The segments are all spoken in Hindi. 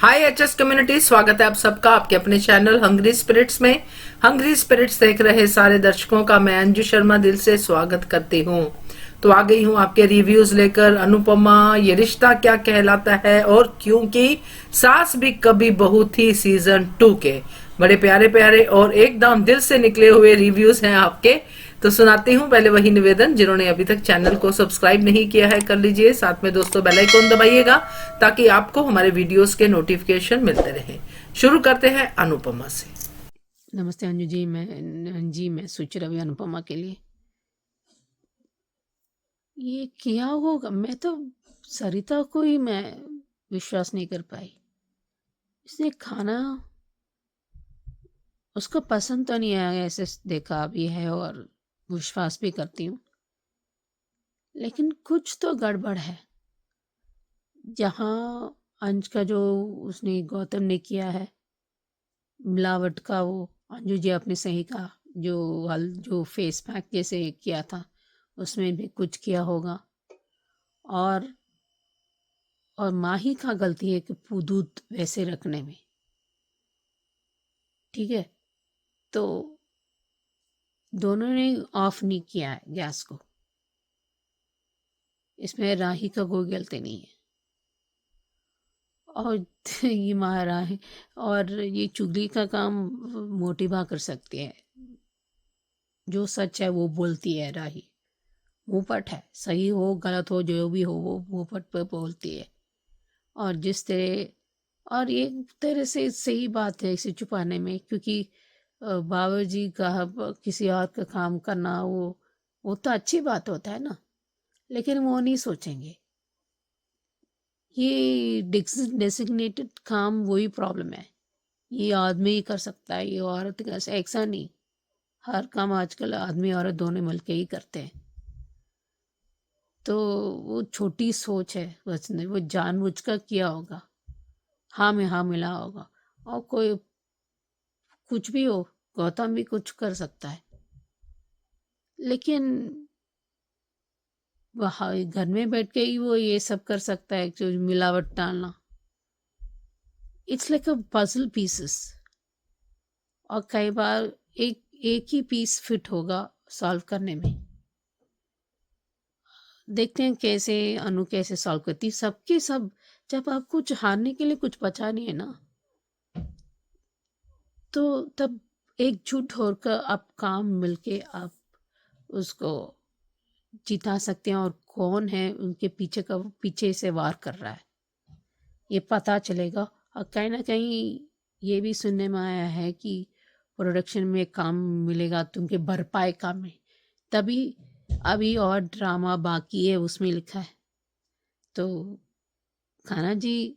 हाय एचएस कम्युनिटी, स्वागत है आप सबका आपके अपने चैनल हंग्री स्पिरिट्स में। हंग्री स्पिरिट्स देख रहे सारे दर्शकों का मैं अंजू शर्मा दिल से स्वागत करती हूँ। तो आ गई हूँ आपके रिव्यूज लेकर। अनुपमा ये रिश्ता क्या कहलाता है और क्योंकि सास भी कभी बहू थी सीजन 2 के बड़े प्यारे प्यारे और एकदम दिल से निकले हुए रिव्यूज हैं आपके। तो सुनाती हूँ। पहले वही निवेदन, जिन्होंने अभी तक चैनल को सब्सक्राइब नहीं किया है कर लीजिए, साथ में दोस्तों बेल आइकन दबाइएगा ताकि आपको हमारे वीडियोस के नोटिफिकेशन मिलते रहे। शुरू करते हैं अनुपमा से। नमस्ते अंजू जी। मैं सोच रही हूँ अनुपमा के लिए ये क्या होगा। मैं तो सरिता को ही मैं विश्वास नहीं कर पाई। इसने खाना उसको पसंद तो नहीं आया, ऐसे देखा भी है और विश्वास भी करती हूँ, लेकिन कुछ तो गड़बड़ है। जहाँ अंश का जो उसने गौतम ने किया है मिलावट का, वो अंजू जी आपने सही कहा, जो फेस पैक जैसे किया था उसमें भी कुछ किया होगा। और माही का गलती है कि दूध वैसे रखने में। ठीक है, तो दोनों ने ऑफ नहीं किया है गैस को, इसमें राही का कोई गलती नहीं है। और ये मारा है, और ये चुगली का काम मोटिवा कर सकती है। जो सच है वो बोलती है राही, मुंहफट है, सही हो गलत हो जो भी हो वो मुंहफट पे बोलती है। और जिस तरह, और ये तरह से सही बात है इसे छुपाने में, क्योंकि बाबा जी का किसी और का काम करना वो तो अच्छी बात होता है ना, लेकिन वो नहीं सोचेंगे। ये डेसिग्नेटेड काम वही प्रॉब्लम है। ये आदमी ही कर सकता है, ये औरत कैसे, ऐसा नहीं। हर काम आजकल आदमी औरत दोनों मिलके ही करते हैं। तो वो छोटी सोच है बस, ने वो जानबूझकर किया होगा, हाँ में हाँ मिला होगा। और कोई कुछ भी हो, गौतम भी कुछ कर सकता है, लेकिन वह घर में बैठ के ही वो ये सब कर सकता है, जो मिलावट डालना। It's like a puzzle pieces, और कई बार एक ही पीस फिट होगा सॉल्व करने में। देखते हैं कैसे अनु कैसे सॉल्व करती सबके सब। जब आप कुछ हारने के लिए कुछ बचा नहीं है ना, तो तब एकजुट होकर आप काम मिलके आप उसको जिता सकते हैं। और कौन है उनके पीछे से वार कर रहा है ये पता चलेगा। और कहीं ना कहीं ये भी सुनने में आया है कि प्रोडक्शन में काम मिलेगा तुमके भरपाई काम में, तभी अभी और ड्रामा बाकी है उसमें लिखा है। तो खाना जी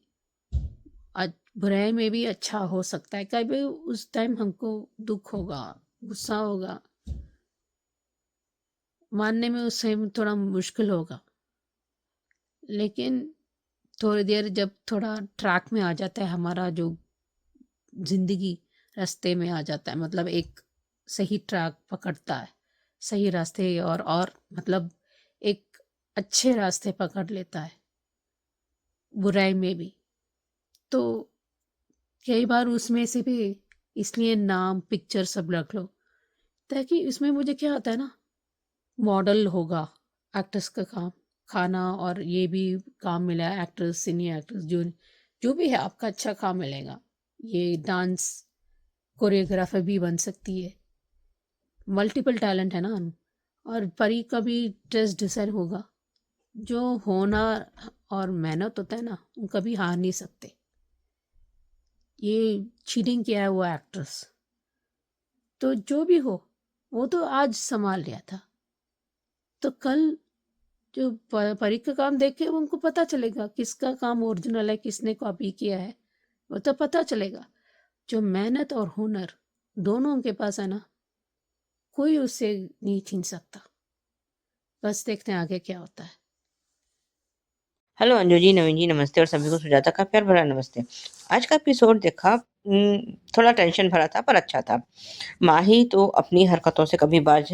बुराई में भी अच्छा हो सकता है। कभी उस टाइम हमको दुख होगा, गुस्सा होगा, मानने में उस टाइम थोड़ा मुश्किल होगा, लेकिन थोड़ी देर जब थोड़ा ट्रैक में आ जाता है, हमारा जो जिंदगी रास्ते में आ जाता है, मतलब एक सही ट्रैक पकड़ता है, सही रास्ते, और मतलब एक अच्छे रास्ते पकड़ लेता है बुराई में भी। तो कई बार उसमें से भी इसलिए नाम पिक्चर सब रख लो, ताकि इसमें मुझे क्या होता है ना, मॉडल होगा एक्ट्रेस का काम, खाना, और ये भी काम मिला है एक्ट्रेस, सीनियर एक्ट्रेस, जो भी है आपका अच्छा काम मिलेगा। ये डांस कोरियोग्राफर भी बन सकती है, मल्टीपल टैलेंट है ना। और परी का भी ड्रेस डिज़ाइन होगा। जो होना और मेहनत होता है ना, वो कभी हार नहीं सकते। ये चीटिंग किया है वो एक्ट्रेस, तो जो भी हो वो तो आज संभाल लिया था, तो कल जो परी का काम देख के उनको पता चलेगा किसका काम ओरिजिनल है, किसने कॉपी किया है, वो तो पता चलेगा। जो मेहनत और हुनर दोनों उनके पास है ना, कोई उससे नहीं छीन सकता। बस देखते हैं आगे क्या होता है। हेलो अंजू जी, नवीन जी नमस्ते, और सभी को सुजाता का प्यार भरा नमस्ते। आज का एपिसोड देखा, थोड़ा टेंशन भरा था पर अच्छा था। माही तो अपनी हरकतों से कभी बाज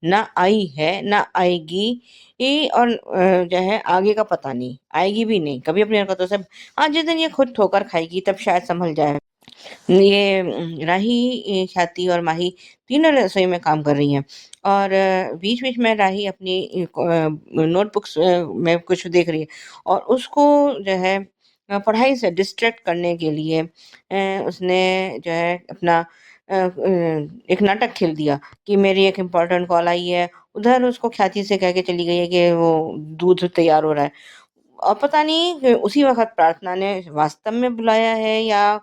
ना आई है ना आएगी। और जो है आगे का पता नहीं, आएगी भी नहीं कभी अपनी हरकतों से। हाँ, जिस दिन ये खुद ठोकर खाएगी तब शायद संभल जाए। ये राही, ख्याति और माही तीनों रसोई में काम कर रही हैं, और बीच-बीच में राही अपनी नोटबुक्स में कुछ देख रही है, और उसको जो है पढ़ाई से डिस्ट्रैक्ट करने के लिए उसने जो है अपना एक नाटक खेल दिया कि मेरी एक इम्पोर्टेंट कॉल आई है। उधर उसको ख्याति से कह के चली गई है कि वो दूध तैयार हो रहा है, और पता नहीं कि उसी वक़्त प्रार्थना ने वास्तव में बुलाया है, या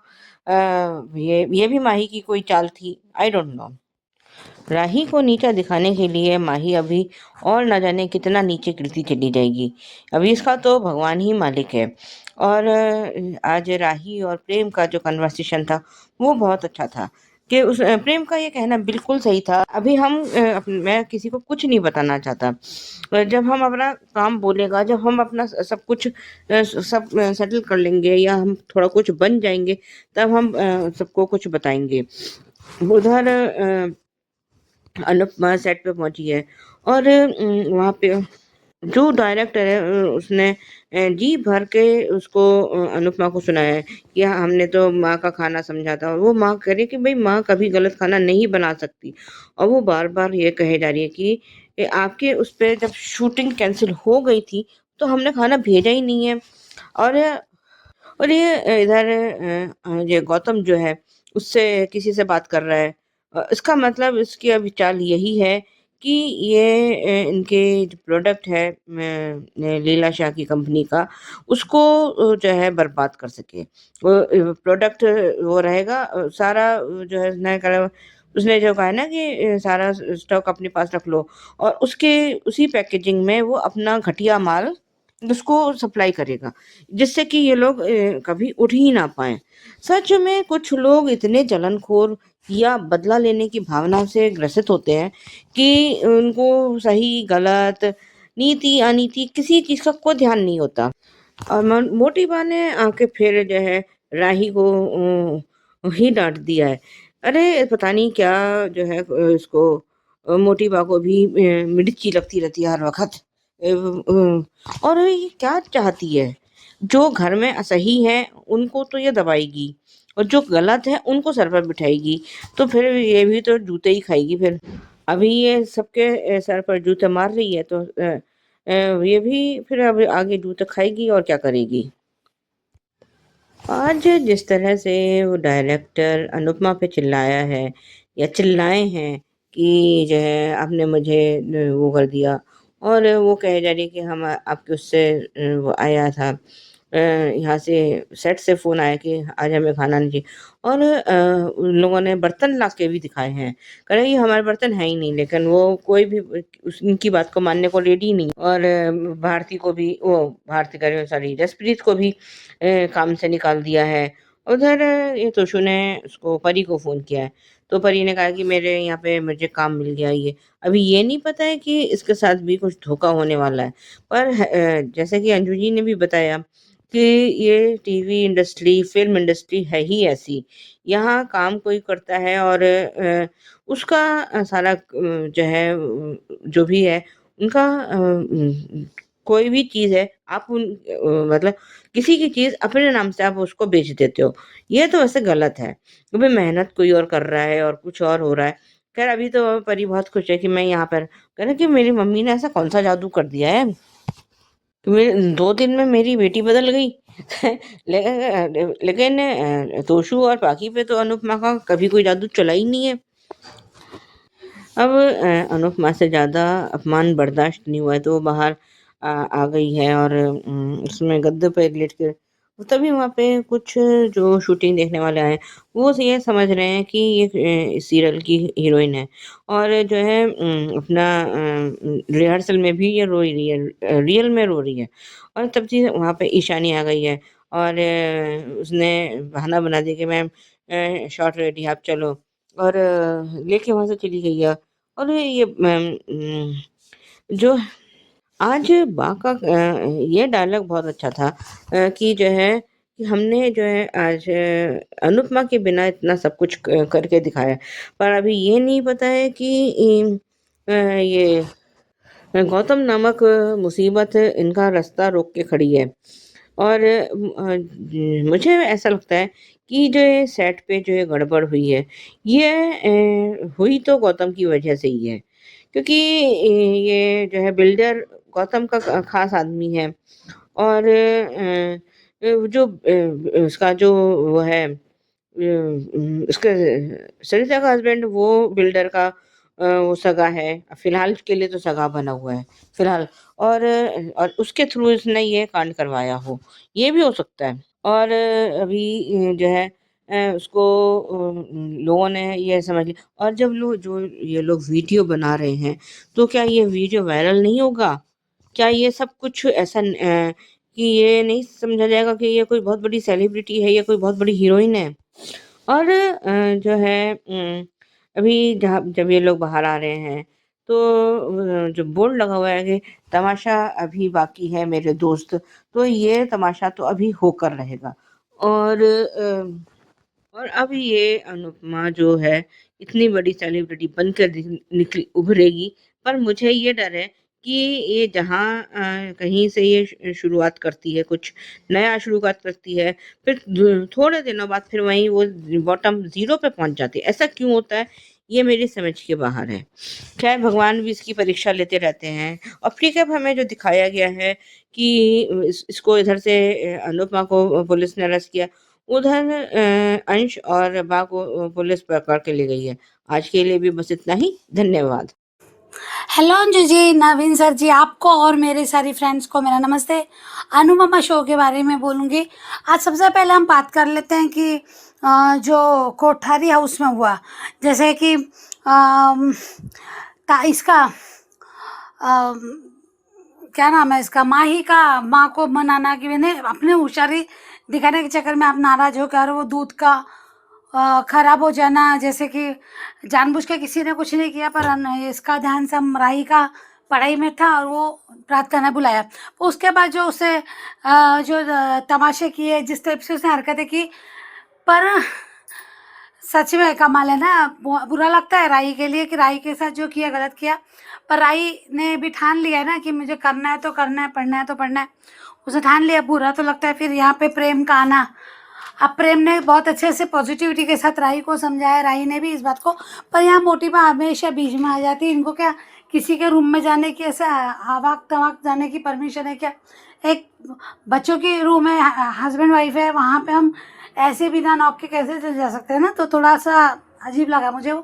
ये भी माही की कोई चाल थी, आई डोंट नो। राही को नीचा दिखाने के लिए माही अभी और न जाने कितना नीचे गिरती चली जाएगी। अभी इसका तो भगवान ही मालिक है। और आज राही और प्रेम का जो कन्वर्सेशन था वो बहुत अच्छा था, कि उस प्रेम का ये कहना बिल्कुल सही था। अभी हम मैं किसी को कुछ नहीं बताना चाहता। जब हम अपना काम बोलेगा, जब हम अपना सब कुछ सब सेटल कर लेंगे, या हम थोड़ा कुछ बन जाएंगे, तब हम सबको कुछ बताएंगे। उधर अनुपमा सेट पे पहुंची है, और वहाँ पे जो डायरेक्टर है उसने जी भर के उसको अनुपमा को सुनाया है कि हाँ, हमने तो माँ का खाना समझा था, और वो माँ कह रही है कि भाई माँ कभी गलत खाना नहीं बना सकती, और वो बार बार ये कहे जा रही है कि आपके उस पे जब शूटिंग कैंसिल हो गई थी तो हमने खाना भेजा ही नहीं है। और ये इधर ये गौतम जो है उससे किसी से बात कर रहा है। इसका मतलब इसकी अभी चाल यही है कि ये इनके जो प्रोडक्ट है लीला शाह की कंपनी का, उसको जो है बर्बाद कर सके। वो प्रोडक्ट वो रहेगा, सारा जो है उसने जो कहा है ना कि सारा स्टॉक अपने पास रख लो, और उसके उसी पैकेजिंग में वो अपना घटिया माल उसको सप्लाई करेगा, जिससे कि ये लोग कभी उठ ही ना पाए। सच में कुछ लोग इतने जलनखोर या बदला लेने की भावना से ग्रसित होते हैं कि उनको सही गलत, नीति अनीति किसी चीज का कोई ध्यान नहीं होता। और मोटी बा ने आके फिर जो है राही को ही डांट दिया है। अरे पता नहीं क्या जो है इसको मोटी बा को भी मिर्ची लगती रहती है हर वक्त। और ये क्या चाहती है? जो घर में असही है उनको तो ये दबाएगी, और जो गलत है उनको सर पर बिठाएगी, तो फिर ये भी तो जूते ही खाएगी फिर। अभी ये सबके सर पर जूते मार रही है, तो ये भी फिर अब आगे जूते खाएगी और क्या करेगी। आज जिस तरह से वो डायरेक्टर अनुपमा पे चिल्लाया है या चिल्लाए हैं कि जो है आपने मुझे वो कर दिया, और वो कहे जा रही है कि हम आपके उससे वो आया था, यहाँ से सेट से फ़ोन आया कि आज हमें खाना नहीं चाहिए, और उन लोगों ने बर्तन ला के भी दिखाए हैं। कह रहे हैं ये हमारे बर्तन है ही नहीं, लेकिन वो कोई भी उनकी बात को मानने को रेडी नहीं। और भारती को भी, वो भारती कह रही हूँ सॉरी, जसप्रीत को भी काम से निकाल दिया है। उधर ये तोशु ने उसको परी को फ़ोन किया है, तो परी ने कहा कि मेरे यहाँ पे मुझे काम मिल गया ये। अभी ये नहीं पता है कि इसके साथ भी कुछ धोखा होने वाला है। पर जैसे कि अंजू जी ने भी बताया कि ये टीवी इंडस्ट्री, फ़िल्म इंडस्ट्री है ही ऐसी। यहाँ काम कोई करता है, और उसका सारा जो है जो भी है उनका कोई भी चीज़ है, आप मतलब किसी की चीज़ अपने नाम से आप उसको बेच देते हो। ये तो वैसे गलत है, क्योंकि मेहनत कोई और कर रहा है और कुछ और हो रहा है। ख़ैर अभी तो परी बहुत खुश है कि मैं यहाँ पर, कह रहे कि मेरी मम्मी ने ऐसा कौन-सा जादू कर दिया है कि मेरे 2 दिन में मेरी बेटी बदल गई। लेकिन तोशु और पाकी पे तो अनुपमा का कभी कोई जादू चला ही नहीं है। अब अनुपमा से ज़्यादा अपमान बर्दाश्त नहीं हुआ है, तो वो बाहर आ गई है, और उसमें गद्दे पे लेट कर तभी वहाँ पे कुछ जो शूटिंग देखने वाले आए हैं, वो ये समझ रहे हैं कि ये सीरियल की हीरोइन है, और जो है अपना रिहर्सल में भी ये रो रही है, रियल में रो रही है। और तब जी वहाँ पे ईशानी आ गई है, और उसने बहाना बना दिया कि मैम शॉट रेडी आप चलो, और लेके वहाँ से चली गई है। और ये जो आज बा का ये डायलॉग बहुत अच्छा था, कि जो है कि हमने जो है आज अनुपमा के बिना इतना सब कुछ करके दिखाया, पर अभी ये नहीं पता है कि ये गौतम नामक मुसीबत इनका रास्ता रोक के खड़ी है। और मुझे ऐसा लगता है कि जो ये सेट पे जो ये गड़बड़ हुई है, ये हुई तो गौतम की वजह से ही है। क्योंकि ये जो है बिल्डर गौतम का खास आदमी है। और जो उसका जो वो है उसका सरिता का हस्बैंड वो बिल्डर का वो सगा है। फिलहाल के लिए तो सगा बना हुआ है फिलहाल। और उसके थ्रू इसने ये कांड करवाया हो, ये भी हो सकता है। और अभी जो है उसको लोगों ने ये समझ लिया। और जब लोग जो ये लोग वीडियो बना रहे हैं, तो क्या ये वीडियो वायरल नहीं होगा? क्या ये सब कुछ ऐसा कि ये नहीं समझा जाएगा कि ये कोई बहुत बड़ी सेलिब्रिटी है, ये कोई बहुत बड़ी हीरोइन है? और जो है अभी जहाँ जब ये लोग बाहर आ रहे हैं, तो जो बोर्ड लगा हुआ है कि तमाशा अभी बाकी है मेरे दोस्त, तो ये तमाशा तो अभी होकर रहेगा। और और अब ये अनुपमा जो है इतनी बड़ी सेलिब्रिटी बनकर निकली उभरेगी। पर मुझे ये डर है कि ये जहाँ कहीं से ये शुरुआत करती है, कुछ नया शुरुआत करती है, फिर थोड़े दिनों बाद फिर वहीं वो बॉटम जीरो पे पहुंच जाती है। ऐसा क्यों होता है, ये मेरी समझ के बाहर है। खैर, भगवान भी इसकी परीक्षा लेते रहते हैं। और ठीक है, अब हमें जो दिखाया गया है कि इसको इधर से अनुपमा को पुलिस ने अरेस्ट किया, उधर अंश और बा को पुलिस पकड़ के ले गई है। आज के लिए भी बस इतना ही। धन्यवाद। हेलो अंजू जी, नवीन सर जी, आपको और मेरे सारी फ्रेंड्स को मेरा नमस्ते। अनुपमा शो के बारे में बोलूँगी। आज सबसे पहले हम बात कर लेते हैं कि जो कोठारी हाउस में हुआ, जैसे कि इसका क्या नाम है इसका, माही का माँ को मनाना कि मैंने अपने होशियारी दिखाने के चक्कर में आप नाराज हो कर वो दूध का खराब हो जाना, जैसे कि जानबूझ के किसी ने कुछ नहीं किया, पर इसका ध्यान सब राही का पढ़ाई में था और वो प्रार्थना बुलाया। उसके बाद जो उसे जो तमाशे किए, जिस टाइप से उसने हरकतें की, पर सच में कमाल है ना। बुरा लगता है राही के लिए कि राही के साथ जो किया गलत किया, पर राही ने भी ठान लिया ना कि मुझे करना है तो करना है, पढ़ना है तो पढ़ना है। उसने ठान लिया। बुरा तो लगता है। फिर यहाँ पे प्रेम का आना, अब प्रेम ने बहुत अच्छे से पॉजिटिविटी के साथ राही को समझाया, राही ने भी इस बात को, पर यहाँ मोटिवा हमेशा बीच में आ जाती है। इनको क्या किसी के रूम में जाने की, ऐसे आवाक तवाक जाने की परमिशन है क्या? एक बच्चों की रूम है, हस्बैंड वाइफ है, वहाँ पे हम ऐसे बिना नॉक के कैसे चले जा सकते हैं ना? तो थोड़ा सा अजीब लगा मुझे वो।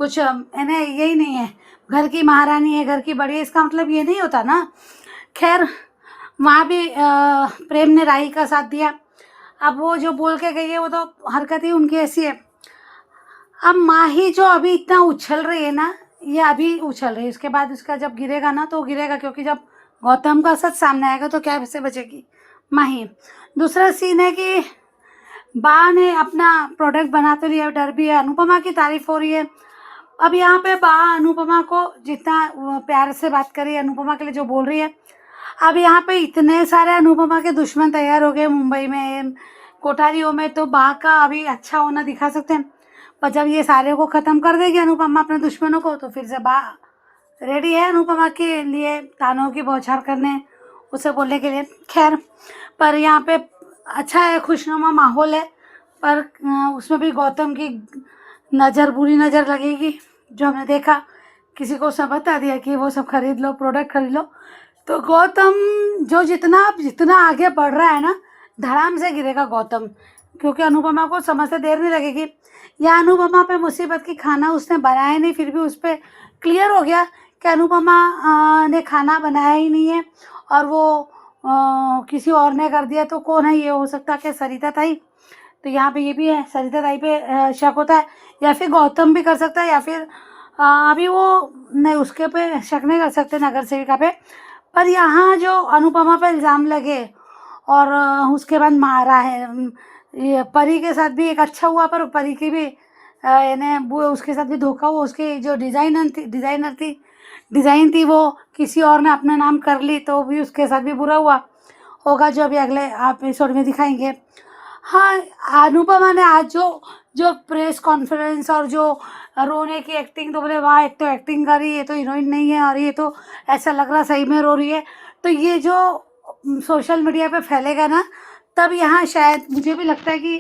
कुछ इन्हें यही नहीं है, घर की महारानी है, घर की बड़ी है, इसका मतलब ये नहीं होता ना। खैर, वहाँ भी प्रेम ने राही का साथ दिया। अब वो जो बोल के गई है वो तो हरकत ही उनकी ऐसी है। अब माही जो अभी इतना उछल रही है ना, ये अभी उछल रही है, इसके बाद इसका जब गिरेगा ना तो गिरेगा, क्योंकि जब गौतम का सच सामने आएगा तो क्या से बचेगी माही। दूसरा सीन है कि बा ने अपना प्रोडक्ट बना तो लिया, डर भी है, अनुपमा की तारीफ हो रही है। अब यहाँ पे बा अनुपमा को जितना प्यार से बात कर रही है, अनुपमा के लिए जो बोल रही है, अब यहाँ पे इतने सारे अनुपमा के दुश्मन तैयार हो गए मुंबई में, कोठारियों में, तो बा का अभी अच्छा होना दिखा सकते हैं। पर जब ये सारे को ख़त्म कर देगी अनुपमा अपने दुश्मनों को, तो फिर से बा रेडी है अनुपमा के लिए तानों की बौछार करने, उसे बोलने के लिए। खैर, पर यहाँ पे अच्छा है, खुशनुमा माहौल है, पर उसमें भी गौतम की नज़र, बुरी नज़र लगेगी। जो हमने देखा, किसी को सब बता दिया कि वो सब खरीद लो, प्रोडक्ट खरीद लो, तो गौतम जो जितना आगे बढ़ रहा है ना, धड़ाम से गिरेगा गौतम, क्योंकि अनुपमा को समझते देर नहीं लगेगी। या अनुपमा पे मुसीबत की खाना उसने बनाया नहीं, फिर भी उस पर क्लियर हो गया कि अनुपमा ने खाना बनाया ही नहीं है और वो किसी और ने कर दिया। तो कौन है? ये हो सकता है कि सरिता ताई। तो यहाँ पे ये भी है, सरिता ताई पे शक होता है, या फिर गौतम भी कर सकता है, या फिर अभी वो नहीं, उसके पे शक नहीं कर सकते नगर सेविका पे। पर यहाँ जो अनुपमा पे इल्ज़ाम लगे और उसके बाद मारा है, ये परी के साथ भी एक अच्छा हुआ, पर परी की भी उसके साथ भी धोखा हुआ। उसकी जो डिज़ाइन थी वो किसी और ने अपने नाम कर ली, तो भी उसके साथ भी बुरा हुआ होगा, जो अभी अगले एपिसोड में दिखाएंगे। हाँ, अनुपमा ने आज जो जो प्रेस कॉन्फ्रेंस और जो रोने की एक्टिंग, तो बोले वाह, एक तो एक्टिंग कर रही है, ये तो हीरोइन नहीं है, और ये तो ऐसा लग रहा सही में रो रही है। तो ये जो सोशल मीडिया पे फैलेगा ना, तब यहाँ शायद मुझे भी लगता है कि,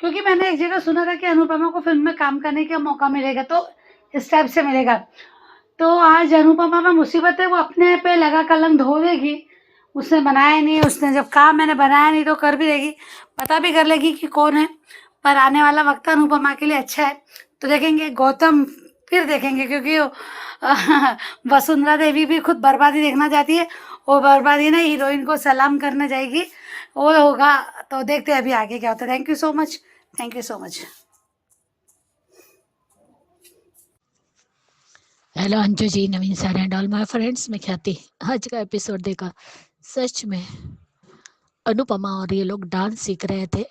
क्योंकि मैंने एक जगह सुना था कि अनुपमा को फिल्म में काम करने का मौका मिलेगा, तो इस टाइप से मिलेगा। तो आज अनुपमा में मुसीबत है, वो अपने पे लगा कलंक धो देगी। उसने बनाया नहीं, उसने जब कहा मैंने बनाया नहीं, तो कर भी देगी, पता भी कर लेगी कि कौन है। पर आने वाला वक्त अनुपमा के लिए अच्छा है, तो देखेंगे गौतम, फिर देखेंगे, क्योंकि वसुंधरा देवी भी खुद बर्बादी देखना चाहती है, वो बर्बादी ना हीरोइन को सलाम करने जाएगी, वो होगा। तो देखते हैं अभी आगे क्या होता है। Thank you so much, thank you so much. Hello Anju ji, Naveen sir and all my friends, मैं ख्याति। आज का एपिसोड देखा, सच में अनुपमा और ये लोग डांस सीख रहे थे,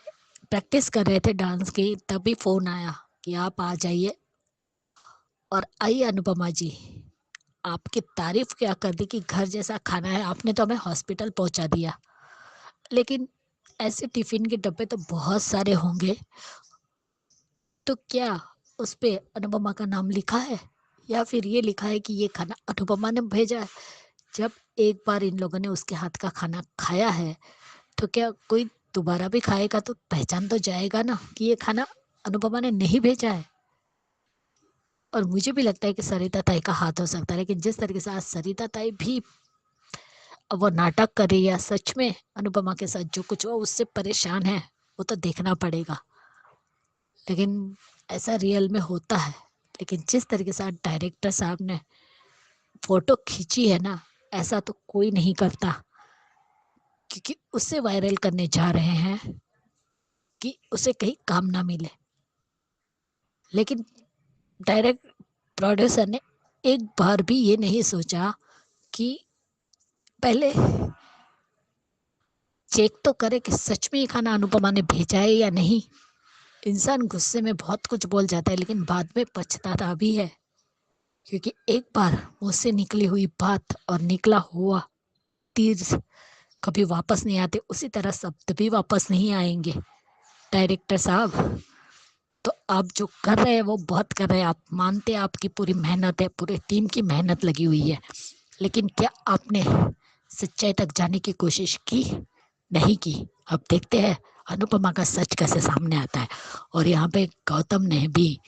प्रैक्टिस कर रहे थे डांस की, तभी फोन आया कि आप आ जाइए। और आई अनुपमा जी, आपकी तारीफ क्या कर दी कि घर जैसा खाना है, आपने तो हमें हॉस्पिटल पहुंचा दिया। लेकिन ऐसे टिफिन के डब्बे तो बहुत सारे होंगे, तो क्या उस पे अनुपमा का नाम लिखा है या फिर ये लिखा है कि ये खाना अनुपमा ने भेजा है? जब एक बार इन लोगों ने उसके हाथ का खाना खाया है, तो क्या कोई दोबारा भी खाएगा तो पहचान तो जाएगा ना कि ये खाना अनुपमा ने नहीं भेजा है। और मुझे भी लगता है कि सरिता ताई का हाथ हो सकता है, लेकिन जिस तरीके से आज सरिता ताई भी अब वो नाटक कर रही है, सच में अनुपमा के साथ जो कुछ हुआ उससे परेशान है, वो तो देखना पड़ेगा। लेकिन ऐसा रियल में होता है, लेकिन जिस तरीके से आज डायरेक्टर साहब ने फोटो खींची है ना, ऐसा तो कोई नहीं करता, क्योंकि उससे वायरल करने जा रहे हैं कि उसे कहीं काम ना मिले। लेकिन डायरेक्ट प्रोड्यूसर ने एक बार भी ये नहीं सोचा कि पहले चेक तो करे कि सच में ये खाना अनुपमा ने भेजा है या नहीं। इंसान गुस्से में बहुत कुछ बोल जाता है, लेकिन बाद में पछताता भी है, क्योंकि एक बार मुझसे निकली हुई बात और निकला हुआ तीर कभी वापस नहीं आते, उसी तरह शब्द भी वापस नहीं आएंगे। डायरेक्टर साहब, तो आप जो कर रहे हैं वो बहुत कर रहे हैं, आप मानते हैं आपकी पूरी मेहनत है, पूरे टीम की मेहनत लगी हुई है, लेकिन क्या आपने सच्चाई तक जाने की कोशिश की? नहीं की। अब देखते हैं अनुपमा का सच कैसे सामने आता है। और यहाँ पे गौतम ने भी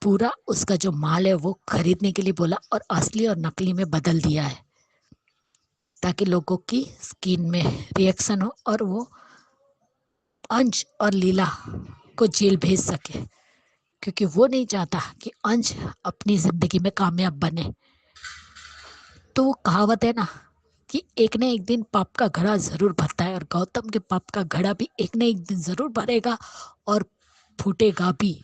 पूरा उसका जो माल है वो खरीदने के लिए बोला और असली और नकली में बदल दिया है, ताकि लोगों की स्किन में रिएक्शन हो और वो अंश और लीला को जेल भेज सके, क्योंकि वो नहीं चाहता कि अंश अपनी जिंदगी में कामयाब बने। तो वो कहावत है ना कि एक न एक दिन पाप का घड़ा जरूर भरता है, और गौतम के पाप का घड़ा भी एक न एक दिन जरूर भरेगा और फूटेगा भी।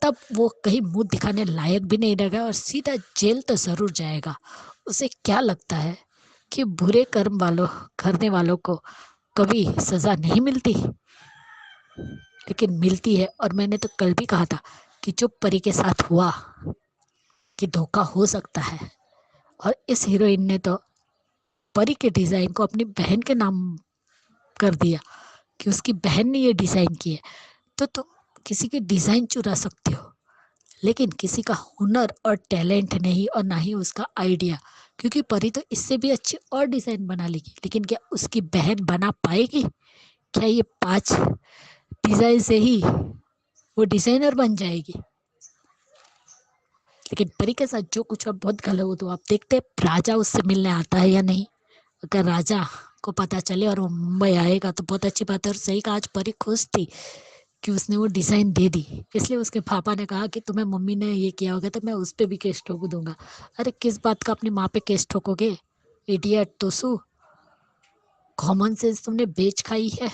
तब वो कहीं मुंह दिखाने लायक भी नहीं रहेगा और सीधा जेल तो जरूर जाएगा। उसे क्या लगता है कि बुरे कर्म वालों करने वालों को कभी सजा नहीं मिलती? लेकिन मिलती है। और मैंने तो कल भी कहा था कि जो परी के साथ हुआ कि धोखा हो सकता है, और इस हीरोइन ने तो परी के डिजाइन को अपनी बहन के नाम कर दिया कि उसकी बहन ने ये डिजाइन की है। तो तुम किसी की डिजाइन चुरा सकते हो, लेकिन किसी का हुनर और टैलेंट नहीं, और ना ही उसका आइडिया, क्योंकि परी तो इससे भी अच्छी और डिजाइन बना लेगी, लेकिन क्या उसकी बहन बना पाएगी? क्या ये 5 डिजाइन से ही वो डिजाइनर बन जाएगी? लेकिन परी के साथ जो कुछ अब बहुत गलत हो, तो आप देखते हैं राजा उससे मिलने आता है या नहीं। अगर राजा को पता चले और वो मुंबई आएगा तो बहुत अच्छी बात है। और सही कहा, आज परी खुश थी कि उसने वो डिजाइन दे दी, इसलिए उसके पापा ने कहा कि तुम्हें मम्मी ने ये किया होगा तो मैं उस पर भी केस ठोक दूंगा। अरे किस बात का अपनी माँ पे केस ठोकोगे, इडियट तोसू? कॉमन सेंस तुमने बेच खाई है।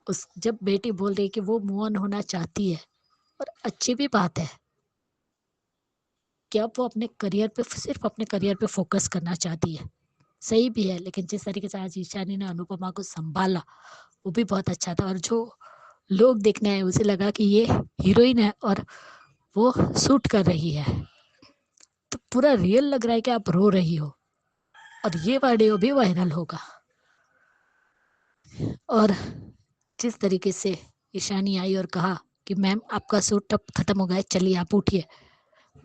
उस जब बेटी बोल रही कि वो मूव ऑन होना चाहती है, और अच्छी भी बात है कि अब वो अपने करियर पे, सिर्फ अपने करियर पे फोकस करना चाहती है, सही भी है। लेकिन जिस तरीके से आज ईशानी ने अनुपमा को संभाला वो भी बहुत अच्छा था। और जो लोग देखने आए उसे लगा कि ये हीरोइन है और वो शूट कर रही है, तो पूरा रियल लग रहा है कि आप रो रही हो, और ये वीडियो भी वायरल होगा। और जिस तरीके से ईशानी आई और कहा कि मैम आपका सूट अब खत्म हो गया है, चलिए आप उठिए,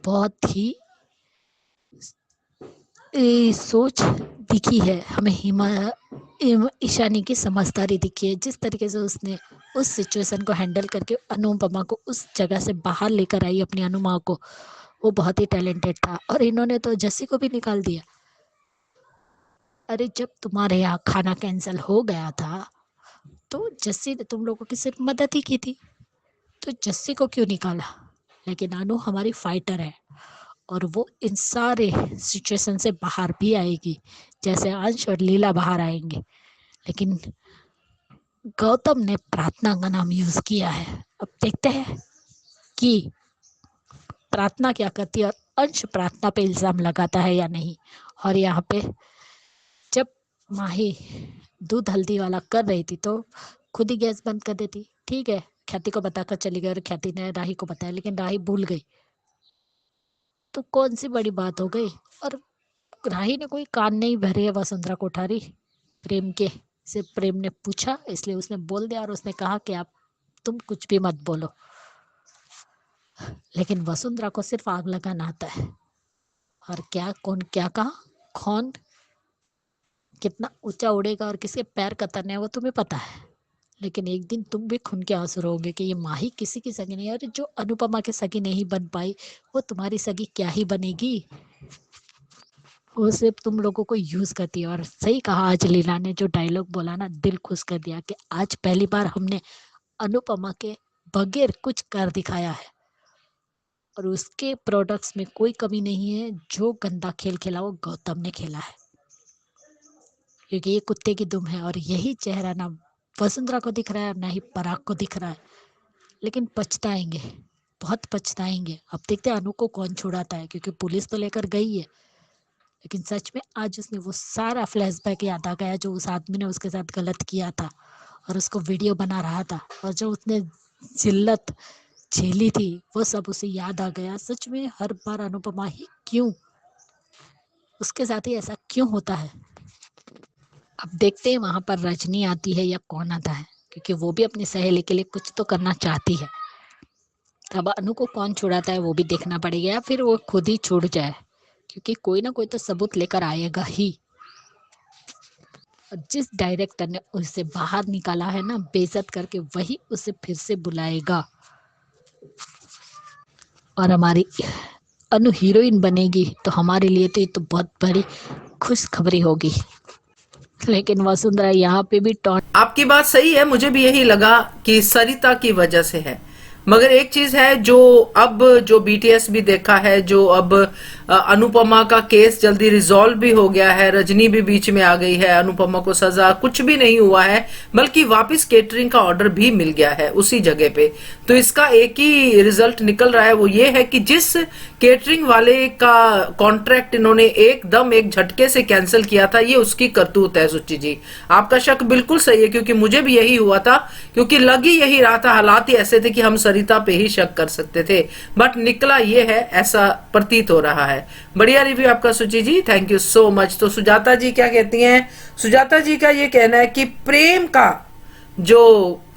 बहुत ही सोच दिखी है हमें ईशानी की समझदारी दिखी है। जिस तरीके से उसने उस सिचुएशन को हैंडल करके अनुपमा को उस जगह से बाहर लेकर आई, अपनी अनुमा को, वो बहुत ही टैलेंटेड था। और इन्होंने तो जस्सी को भी निकाल दिया। अरे जब तुम्हारे यहाँ खाना कैंसिल हो गया था तो जस्सी ने तुम लोगों की सिर्फ मदद ही की थी, तो जस्सी को क्यों निकाला? लेकिन अनु हमारी फाइटर है और वो इन सारे सिचुएशन से बाहर भी आएगी, जैसे अंश और लीला बाहर आएंगे। लेकिन गौतम ने प्रार्थना का नाम यूज किया है। अब देखते हैं कि प्रार्थना क्या करती है और अंश प्रार्थना पे इल्जाम लगाता है या नहीं। और यहाँ पे जब माही दूध हल्दी वाला कर रही थी तो खुद ही गैस बंद कर देती। ठीक है, ख्याति को बताकर चली गई और ख्याति ने राही को बताया, लेकिन राही भूल गई तो कौन सी बड़ी बात हो गई। और राही ने कोई कान नहीं भरे है वसुंधरा कोठारी प्रेम के, सिर्फ प्रेम ने पूछा इसलिए उसने बोल दिया और उसने कहा कि आप तुम कुछ भी मत बोलो। लेकिन वसुंधरा को सिर्फ आग लगाना आता है। और क्या कौन क्या कहा, कौन कितना ऊंचा उड़ेगा और किसके पैर कतरने हैं वो तुम्हें पता है। लेकिन एक दिन तुम भी खून के आंसू रोगे कि ये माही किसी की सगी नहीं है, और जो अनुपमा की सगी नहीं बन पाई वो तुम्हारी सगी क्या ही बनेगी। वो सिर्फ तुम लोगों को यूज करती है। और सही कहा आज लीला ने जो डायलॉग बोला ना, दिल खुश कर दिया कि आज पहली बार हमने अनुपमा के बगैर कुछ कर दिखाया है और उसके प्रोडक्ट्स में कोई कमी नहीं है। जो गंदा खेल खेला वो गौतम ने खेला है, क्योंकि ये कुत्ते की दुम है और यही चेहरा ना वसुंधरा को दिख रहा है ना ही पराग को दिख रहा है। लेकिन पछताएंगे, बहुत पछताएंगे। अब देखते हैं अनु को कौन छुड़ाता है, क्योंकि पुलिस तो लेकर गई है। लेकिन सच में आज उसने वो सारा फ्लैशबैक याद आ गया जो उस आदमी ने उसके साथ गलत किया था और उसको वीडियो बना रहा था, और जो उसने जिल्लत झेली थी वो सब उसे याद आ गया। सच में हर बार अनुपमा ही क्यों, उसके साथ ही ऐसा क्यों होता है। अब देखते हैं वहां पर रजनी आती है या कौन आता है, क्योंकि वो भी अपनी सहेली के लिए कुछ तो करना चाहती है। अब अनु को कौन छुड़ाता है वो भी देखना पड़ेगा, या फिर वो खुद ही छूट जाए, क्योंकि कोई ना कोई तो सबूत लेकर आएगा ही। और जिस डायरेक्टर ने उसे बाहर निकाला है ना बेइज्जत करके, वही उसे फिर से बुलाएगा और हमारी अनु हीरोइन बनेगी। तो हमारे लिए तो ये तो बहुत बड़ी खुशखबरी होगी। लेकिन वसुंधरा यहाँ पे भी टॉन्ट। आपकी बात सही है, मुझे भी यही लगा कि सरिता की वजह से है। मगर एक चीज है जो अब जो बीटीएस भी देखा है, जो अब अनुपमा का केस जल्दी रिजॉल्व भी हो गया है, रजनी भी बीच में आ गई है, अनुपमा को सजा कुछ भी नहीं हुआ है, बल्कि वापस केटरिंग का ऑर्डर भी मिल गया है उसी जगह पे। तो इसका एक ही रिजल्ट निकल रहा है, वो ये है कि जिस केटरिंग वाले का कॉन्ट्रैक्ट इन्होंने एकदम एक झटके से कैंसिल किया था, ये उसकी करतूत है। सुच्ची जी, आपका शक बिल्कुल सही है, क्योंकि मुझे भी यही हुआ था, क्योंकि लग ही यही रहा था, हालात ही ऐसे थे कि हम सरिता पे ही शक कर सकते थे, बट निकला ये है, ऐसा प्रतीत हो रहा है। बढ़िया रिव्यू आपका सुची जी, थैंक यू सो मच। तो सुजाता जी क्या कहती हैं? सुजाता जी का ये कहना है कि प्रेम का जो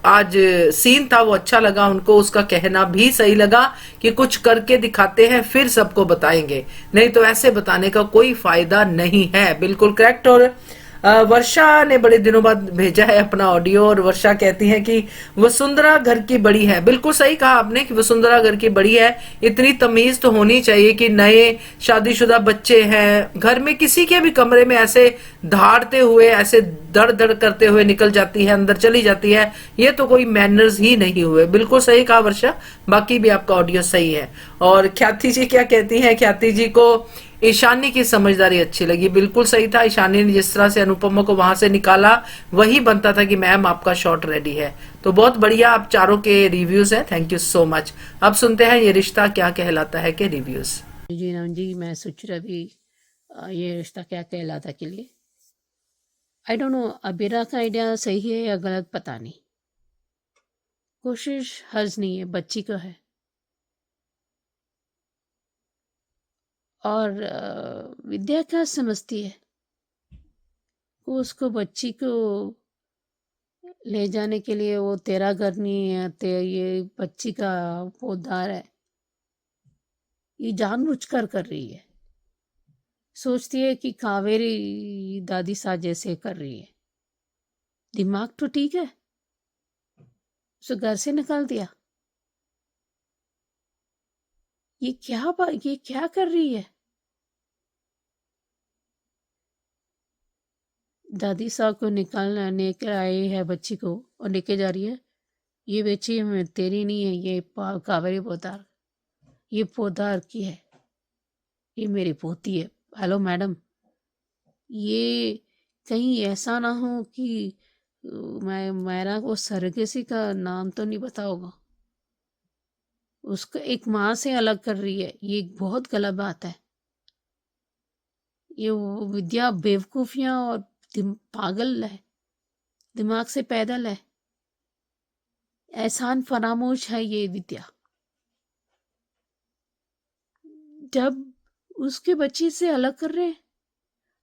आज सीन था वो अच्छा लगा उनको, उसका कहना भी सही लगा कि कुछ करके दिखाते हैं फिर सबको बताएंगे, नहीं तो ऐसे बताने का कोई फायदा नहीं है। बिल्कुल करेक्ट। और वर्षा ने बड़े दिनों बाद भेजा है अपना ऑडियो, और वर्षा कहती है कि वसुंधरा घर की बड़ी है। बिल्कुल सही कहा आपने कि वसुंधरा घर की बड़ी है। इतनी तमीज तो होनी चाहिए कि नए शादीशुदा बच्चे हैं घर में, किसी के भी कमरे में ऐसे धाड़ते हुए, ऐसे दड़ दड़ करते हुए निकल जाती है, अंदर चली जाती है, ये तो कोई मैनर्स ही नहीं हुए। बिल्कुल सही कहा वर्षा, बाकी भी आपका ऑडियो सही है। और ख्याति जी क्या कहती हैं? ख्याति जी को ईशानी की समझदारी अच्छी लगी। बिल्कुल सही था, ईशानी ने जिस तरह से अनुपमा को वहां से निकाला वही बनता था कि मैम आपका शॉट रेडी है। तो बहुत बढ़िया आप चारों के रिव्यूज हैं, थैंक यू सो मच। अब सुनते हैं ये रिश्ता क्या कहलाता है के रिव्यूज। जी राम जी, मैं सोच रहा भी ये रिश्ता क्या कहलाता के लिए, आई डोंट नो, अबीरा का आइडिया सही है या गलत पता नहीं। कोशिश हर्ज नहीं है, बच्ची का है। और विद्या क्या समझती है, वो उसको बच्ची को ले जाने के लिए वो तेरा घर नहीं है, ये बच्ची का पोदार है, ये जानबूझकर कर रही है। सोचती है कि कावेरी दादी सा जैसे कर रही है। दिमाग तो ठीक है, उसे घर से निकाल दिया। ये क्या कर रही है? दादी साहब को निकालने लेकर आई है बच्ची को और लेके जा रही है। ये बच्ची तेरी नहीं है, ये कावेरी पोदार, ये पोदार की है, ये मेरी पोती है। हेलो मैडम, ये कहीं ऐसा ना हो कि मैं मेरा वो सरगेसी का नाम तो नहीं पता होगा। उसको एक माँ से अलग कर रही है, ये बहुत गलत बात है। ये वो विद्या बेवकूफियां और पागल है, दिमाग से पैदल है, एहसान फरामोश है ये विद्या। जब उसके बच्चे से अलग कर रहे हैं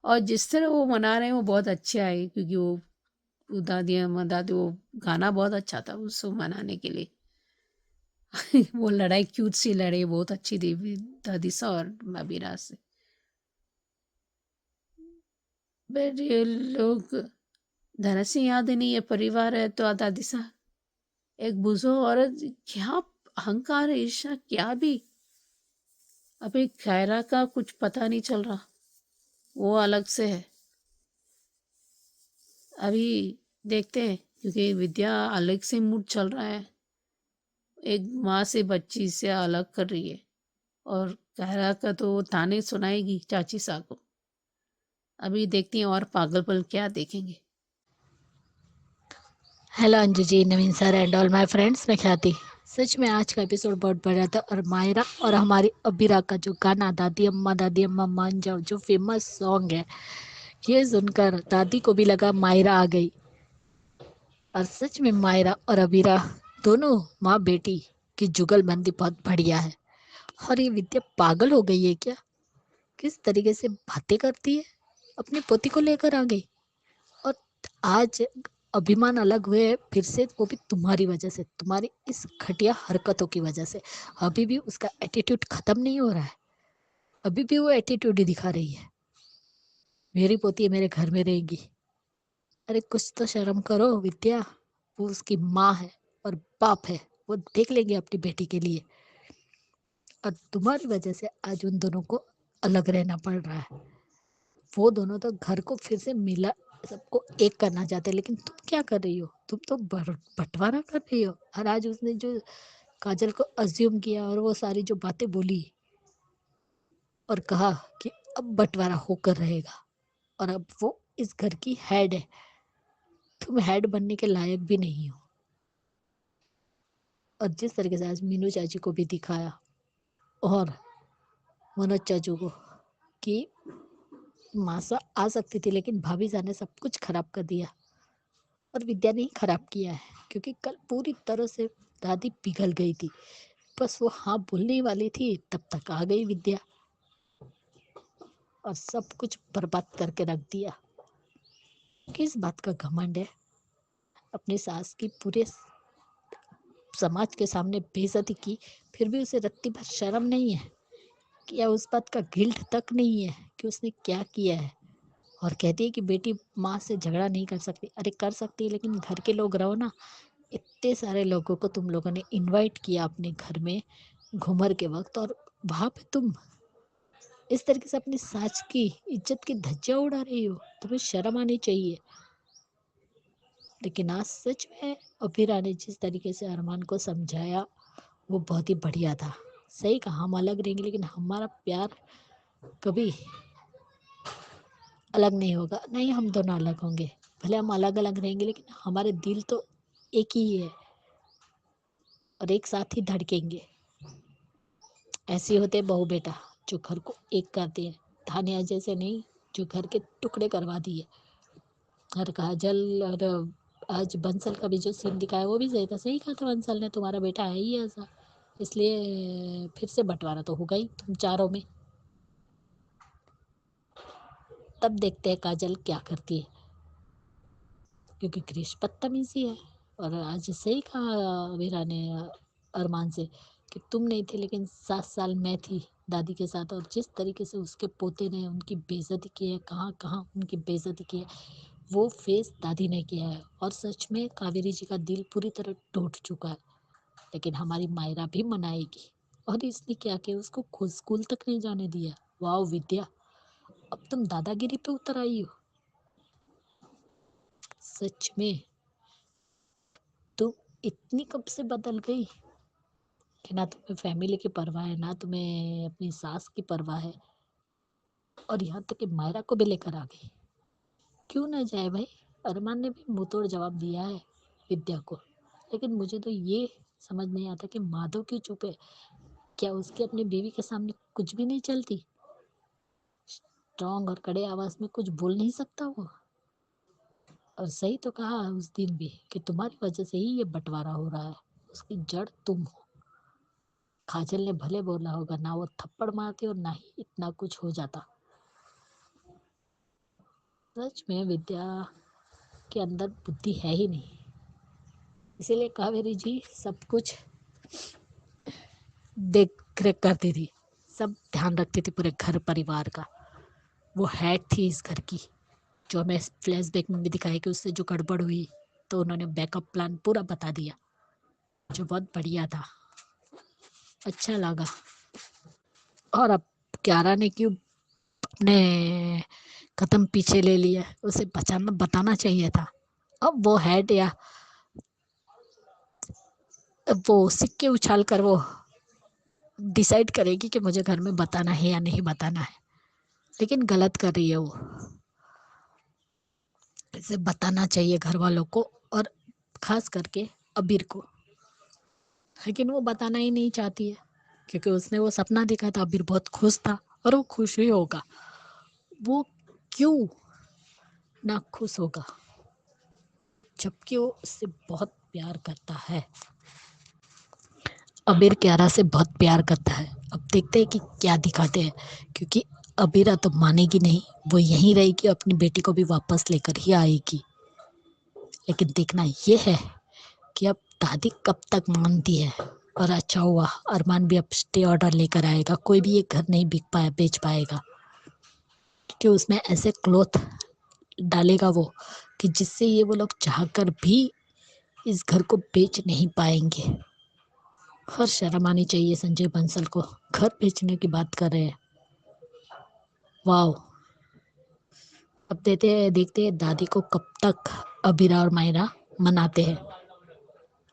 और जिस तरह वो मना रहे हैं वो बहुत अच्छा है, क्योंकि वो दादी वो गाना बहुत अच्छा था उसको मनाने के लिए। वो लड़ाई क्यूट सी लड़ाई बहुत अच्छी थी दादी सा और मबीरा से। बट ये लोग धन से याद नहीं है, परिवार है तो दादी सा एक बुजुर्ग औरत, क्या अहंकार है, ईर्ष्या क्या भी। अभी खैरा का कुछ पता नहीं चल रहा, वो अलग से है। अभी देखते हैं, क्योंकि विद्या अलग से मूड चल रहा है, एक माँ से बच्ची से अलग कर रही है और खैरा का तो ताने सुनाएगी चाची सा को। अभी देखती हैं और पागलपन क्या देखेंगे। Hello Anju ji, Naveen sir and all my friends, मैं ख्याति। सच में आज का एपिसोड बहुत बढ़िया था और मायरा और हमारी अबीरा का जो गाना दादी अम्मा मान जाओ जो फेमस सॉन्ग है, ये सुनकर दादी को भी लगा मायरा आ गई। और सच में मायरा और अबीरा दोनों माँ बेटी की जुगलबंदी बहुत बढ़िया है। और ये विद्या पागल हो गई है क्या? किस तरीके से बातें करती है, अपनी पोती को लेकर आ गई। और आज अभिमान अलग हुए फिर से, वो भी तुम्हारी वजह से, तुम्हारी इस घटिया हरकतों की वजह से। अभी भी उसका एटीट्यूड खत्म नहीं हो रहा है, अभी भी वो एटीट्यूड ही दिखा रही है। मेरी पोती मेरे घर में रहेगी, अरे कुछ तो शर्म करो विद्या। वो उसकी माँ है और बाप है, वो देख लेंगे अपनी बेटी के लिए। और तुम्हारी वजह से आज उन दोनों को अलग रहना पड़ रहा है। वो दोनों तो घर को फिर से मिला, सबको एक करना चाहते हैं, लेकिन तुम क्या कर रही हो? तुम तो बंटवारा कर रही हो। और आज उसने जो काजल को अज्यूम किया और वो सारी जो बातें बोली और कहा कि अब बंटवारा होकर रहेगा और अब वो इस घर की हेड है। तुम हेड बनने के लायक भी नहीं हो। और जिस तरीके से आज मीनू चाची को भी दिखाया और मनोज चाचू को कि मासा आ सकती थी, लेकिन भाभी जान ने सब कुछ खराब कर दिया। और विद्या ने ही खराब किया है, क्योंकि कल पूरी तरह से दादी पिघल गई थी। बस वो हाँ बोलने वाली थी, तब तक आ गई विद्या और सब कुछ बर्बाद करके रख दिया। किस बात का घमंड है? अपनी सास की पूरे समाज के सामने बेइज्जती की, फिर भी उसे रत्ती भर शर्म नहीं है, या उस बात का गिल्ट तक नहीं है कि उसने क्या किया है। और कहती है कि बेटी माँ से झगड़ा नहीं कर सकती। अरे कर सकती है, लेकिन घर के लोग रहो ना। इतने सारे लोगों को तुम लोगों ने इनवाइट किया अपने घर में घूमर के वक्त, और वहां पे तुम इस तरीके से अपनी सास की इज्जत की धज्जियां उड़ा रही हो। तुम्हें शर्म आनी चाहिए। लेकिन आज सच में अबीरा ने जिस तरीके से अरमान को समझाया, वो बहुत ही बढ़िया था। सही कहा, हम अलग रहेंगे लेकिन हमारा प्यार कभी अलग नहीं होगा। नहीं, हम दोनों अलग होंगे, भले हम अलग अलग रहेंगे लेकिन हमारे दिल तो एक ही है और एक साथ ही धड़केंगे। ऐसे होते बहू बेटा जो घर को एक करते हैं, धानिया जैसे नहीं जो घर के टुकड़े करवा दिए। और काजल और आज बंसल का भी जो सीन दिखाया वो भी सही था। सही कहा था बंसल ने, तुम्हारा बेटा है ही ऐसा, इसलिए फिर से बंटवारा तो होगा ही तुम चारों में। तब देखते हैं काजल क्या करती है। क्योंकि क्रिश बदतमीजी है। और आज सही कहा वीरा ने अरमान से कि तुम नहीं थे, लेकिन 7 साल मैं थी दादी के साथ, और जिस तरीके से उसके पोते ने उनकी बेइज्जती की है, कहाँ कहाँ उनकी बेइज्जती की है, वो फेस दादी ने किया है। और सच में कावेरी जी का दिल पूरी तरह टूट चुका है। लेकिन हमारी मायरा भी मनाएगी। और इसने क्या किया, उसको खुद स्कूल तक नहीं जाने दिया। वाह विद्या, अब तुम दादागिरी पे उतर आई हो। सच में तुम इतनी कब से बदल गई कि ना तुम्हें फैमिली की परवाह है, ना तुम्हें अपनी सास की परवाह है, और यहाँ तक कि मायरा को भी लेकर आ गई। क्यों ना जाए भाई। अरमान ने भी मुंह तोड़ जवाब दिया है विद्या को। लेकिन मुझे तो ये समझ नहीं आता कि माधव क्यों चुप है। क्या उसके अपनी बीवी के सामने कुछ भी नहीं चलती? स्ट्रॉन्ग और कड़े आवाज में कुछ बोल नहीं सकता वो? और सही तो कहा उस दिन भी कि तुम्हारी वजह से ही ये बंटवारा हो रहा है, उसकी जड़ तुम हो। काजल ने भले बोला होगा, ना वो थप्पड़ मारती और ना ही इतना कुछ हो जाता। सच में विद्या के अंदर बुद्धि है ही नहीं। इसीलिए कावेरी जी सब कुछ देख रेख करती थी, सब ध्यान रखती थी पूरे घर परिवार का। वो हेड थी इस घर की, जो हमें फ्लैशबैक में भी दिखाया कि उससे जो गड़बड़ हुई तो उन्होंने बैकअप प्लान पूरा बता दिया, जो बहुत बढ़िया था, अच्छा लगा। और अब क्यारा ने क्यों अपने कदम पीछे ले लिया, उसे बताना चाहिए था। अब वो हेड या वो सिक्के उछाल कर वो डिसाइड करेगी कि मुझे घर में बताना है या नहीं बताना है। लेकिन गलत कर रही है वो। इसे बताना चाहिए घर वालों को, और खास करके अबीर को। लेकिन वो बताना ही नहीं चाहती है, क्योंकि उसने वो सपना देखा था। अबीर बहुत खुश था, और वो खुश ही होगा। वो क्यों ना खुश होगा, जबकि वो उससे बहुत प्यार करता है। अबीर क्यारा से बहुत प्यार करता है। अब देखते हैं कि क्या दिखाते हैं, क्योंकि अबीरा तो मानेगी नहीं, वो यहीं रहेगी, अपनी बेटी को भी वापस लेकर ही आएगी। लेकिन देखना ये है कि अब दादी कब तक मानती है। और अच्छा हुआ अरमान भी अब स्टे ऑर्डर लेकर आएगा, कोई भी ये घर नहीं बेच पाएगा, क्योंकि उसमें ऐसे क्लोथ डालेगा वो कि जिससे ये वो लोग चाहकर भी इस घर को बेच नहीं पाएंगे। और शर्म आनी चाहिए संजय बंसल को, घर बेचने की बात कर रहे हैं। वाह। अब देखते हैं दादी को कब तक अबीरा और मायरा मनाते हैं।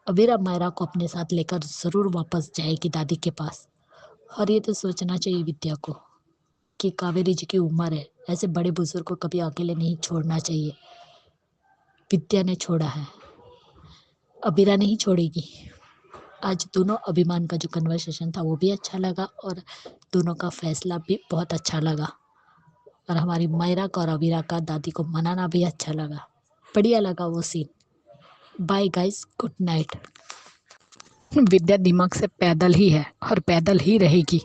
अबीरा मायरा को अपने साथ लेकर जरूर वापस जाएगी दादी के पास। और ये तो सोचना चाहिए विद्या को कि कावेरी जी की उम्र है, ऐसे बड़े बुजुर्ग को कभी अकेले नहीं छोड़ना चाहिए। विद्या ने छोड़ा है, अबीरा नहीं छोड़ेगी। आज दोनों अभिमान का जो कन्वर्सेशन था वो भी अच्छा लगा, और दोनों का फैसला भी बहुत अच्छा लगा। और हमारी मायरा का और अबीरा का दादी को मनाना भी अच्छा लगा, बढ़िया लगा वो scene. Bye guys, good night. Vidya दिमाग से पैदल ही है और पैदल ही रहेगी,